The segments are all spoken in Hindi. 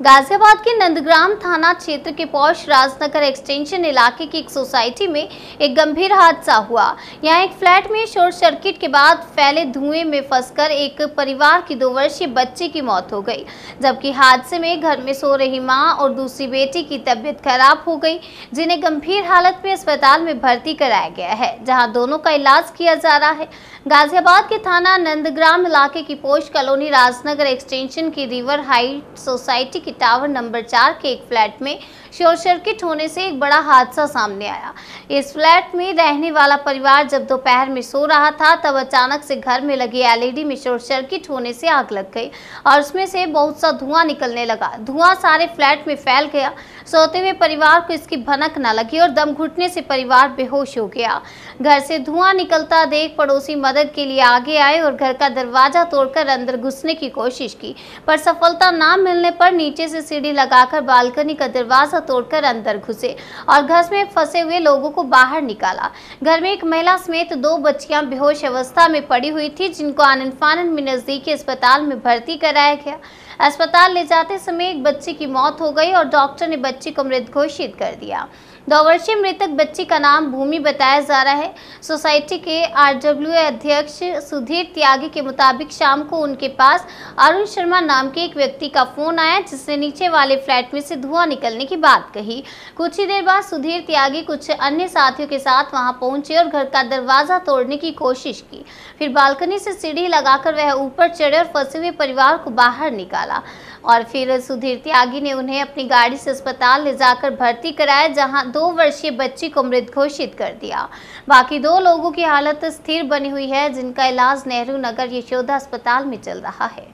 गाजियाबाद के नंदग्राम थाना क्षेत्र के पौष राजनगर एक्सटेंशन इलाके की एक सोसाइटी में एक गंभीर हादसा हुआ। यहां एक फ्लैट में शॉर्ट सर्किट के बाद फैले धुएं में फंसकर एक परिवार की 2 वर्षीय बच्चे की मौत हो गई, जबकि हादसे में घर में सो रही मां और दूसरी बेटी की तबीयत खराब हो गई, जिन्हें गंभीर हालत में अस्पताल में भर्ती कराया गया है, जहाँ दोनों का इलाज किया जा रहा है। गाजियाबाद के थाना नंदग्राम इलाके की पोश कॉलोनी राजनगर एक्सटेंशन की रिवर हाइट सोसाइटी के टावर नंबर 4 के एक फ्लैट में शॉर्ट सर्किट होने से एक बड़ा हादसा सामने आया। इस फ्लैट में रहने वाला परिवार जब दोपहर में सो रहा था, तब अचानक से घर में लगी एलईडी में शॉर्ट सर्किट होने से आग लग गई और उसमें से बहुत सा धुआं निकलने लगा। धुआं सारे फ्लैट में फैल गया। सोते हुए परिवार को इसकी भनक न लगी और दम घुटने से परिवार बेहोश हो गया। घर से धुआं निकलता देख पड़ोसी मदद के लिए आगे आए और घर का दरवाजा तोड़कर अंदर घुसने की कोशिश की, पर सफलता न मिलने पर नीचे से सीढ़ी लगाकर बालकनी का दरवाजा तोड़कर अंदर घुसे और घर में फंसे हुए लोगों को बाहर निकाला। घर में एक महिला समेत 2 बच्चियां बेहोश अवस्था में पड़ी हुई थी, जिनको आनन फानन में नजदीकी अस्पताल में भर्ती कराया गया। अस्पताल ले जाते समय एक बच्ची की मौत हो गई और डॉक्टर ने बच्ची को मृत घोषित कर दिया। 2 वर्षीय मृतक बच्ची का नाम भूमि बताया जा रहा है। सोसाइटी के आरडब्ल्यूए अध्यक्ष सुधीर त्यागी के मुताबिक शाम को उनके पास अरुण शर्मा नाम के एक व्यक्ति का फोन आया, जिसने नीचे वाले फ्लैट में से धुआं निकलने की बात कही। कुछ ही देर बाद सुधीर त्यागी कुछ अन्य साथियों के साथ वहां पहुंचे और घर का दरवाजा तोड़ने की कोशिश की। फिर बालकनी से सीढ़ी लगाकर वह ऊपर चढ़े और फंसे हुए परिवार को बाहर निकाला और फिर सुधीर त्यागी ने उन्हें अपनी गाड़ी से अस्पताल ले जाकर भर्ती कराया, जहां 2 वर्षीय बच्ची को मृत घोषित कर दिया। बाकी 2 लोगों की हालत स्थिर बनी हुई है, जिनका इलाज नेहरू नगर यशोदा अस्पताल में चल रहा है।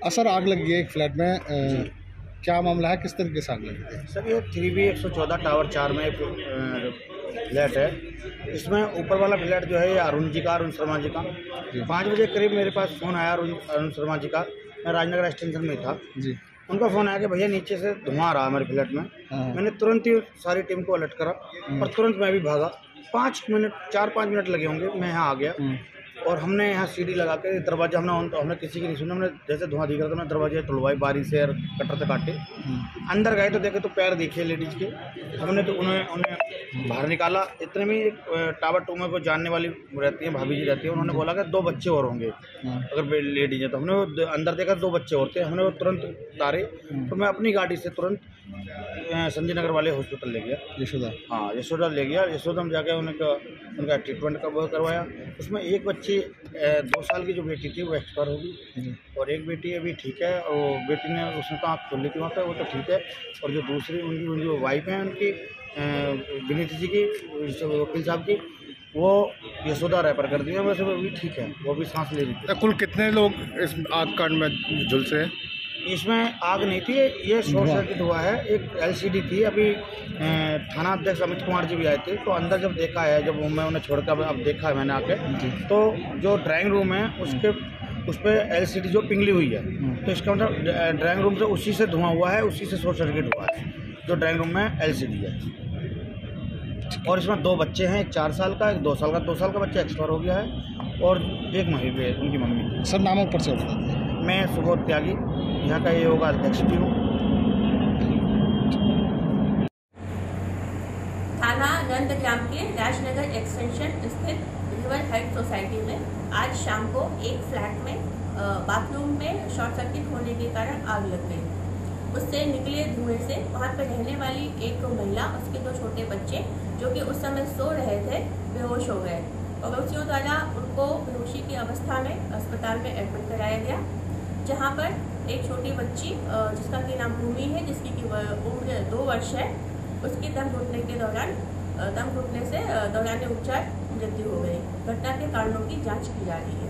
सर, आग लगी है एक फ्लैट में, क्या मामला है, किस तरीके से आग लगी है? सर, ये 3B114 टावर 4 में एक फ्लैट है। इसमें ऊपर वाला फ्लैट जो है ये अरुण शर्मा जी का 5 बजे करीब मेरे पास फ़ोन आया अरुण शर्मा जी का। मैं राजनगर एक्सटेंशन में था जी। उनका फ़ोन आया कि भैया नीचे से धुआं आ रहा है हमारे फ्लैट में। मैंने तुरंत ही सारी टीम को अलर्ट करा और तुरंत मैं भी भागा। 4-5 मिनट लगे होंगे, मैं यहाँ आ गया और हमने यहाँ सीढ़ी लगा के दरवाजा हमने किसी की नहीं सुना। हमने जैसे धुआं दिख रहा था, हमने दरवाजे तोड़वाए बारी से और कटर से काटे। अंदर गए तो देखे तो पैर दिखे लेडीज़ के। हमने तो उन्हें बाहर निकाला। इतने में एक टावर 2 में को जानने वाली रहती है, भाभी जी रहती है, उन्होंने बोला कि 2 बच्चे और होंगे अगर लेडीज है। तो हमने वो अंदर देखा 2 बच्चे और थे। हमने वो तुरंत उतारे तो मैं अपनी गाड़ी से तुरंत संजय नगर वाले हॉस्पिटल ले गया, यशोदा। हाँ, यशोदा ले गया। यशोदा में जाके उनका ट्रीटमेंट करवाया। उसमें एक बच्ची 2 साल की जो बेटी थी वो एक्सपायर हो गई और एक बेटी अभी ठीक है। और बेटी ने उसने तो आँख खोल ली थी वहाँ पर, वो तो ठीक है। और जो दूसरी उनकी जो वाइफ है उनकी विनीत जी की, वकील साहब की, वो यशोदा रेफर कर दिया। वैसे वो भी ठीक है, वो भी सांस ले रही थी। कुल कितने लोग इस आग कांड में झुलसे हैं? इसमें आग नहीं थी, ये शॉर्ट सर्किट हुआ है। एक LCD थी। अभी थाना अध्यक्ष अमित कुमार जी भी आए थे, तो अंदर जब देखा है, जब मैं उन्हें छोड़कर अब देखा है मैंने आके, तो जो ड्राइंग रूम है उस पर LCD जो पिघली हुई है, तो इसका मतलब ड्राइंग रूम से उसी से धुआं हुआ है, उसी से शॉर्ट सर्किट हुआ है। जो ड्राइंग रूम में LCD है और इसमें 2 बच्चे हैं, एक 4 साल का, एक 2 साल का। 2 साल का बच्चा एक्सपायर हो गया है और एक महिला उनकी मम्मी। सर, नामों पर से बता दें। मैं सुबोध त्यागी, यहाँ का योगा अध्यक्ष भी हूँ। थाना नंदग्राम के राजनगर एक्सटेंशन स्थित रिवर हाइट सोसाइटी में आज शाम को एक फ्लैट में बाथरूम में शॉर्ट सर्किट होने के कारण आग लग गई। उससे निकले धुएं से वहाँ पर रहने वाली एक महिला, उसके 2 छोटे बच्चे जो कि उस समय सो रहे थे, बेहोश हो गए। पड़ोसियों द्वारा उनको बेहोशी की अवस्था में अस्पताल में एडमिट कराया गया, जहाँ पर एक छोटी बच्ची जिसका कि नाम भूमि है, जिसकी की उम्र 2 वर्ष है, उसकी दम घुटने से दौरान उपचार मृत्यु हो गई। घटना के कारणों की जांच की जा रही है।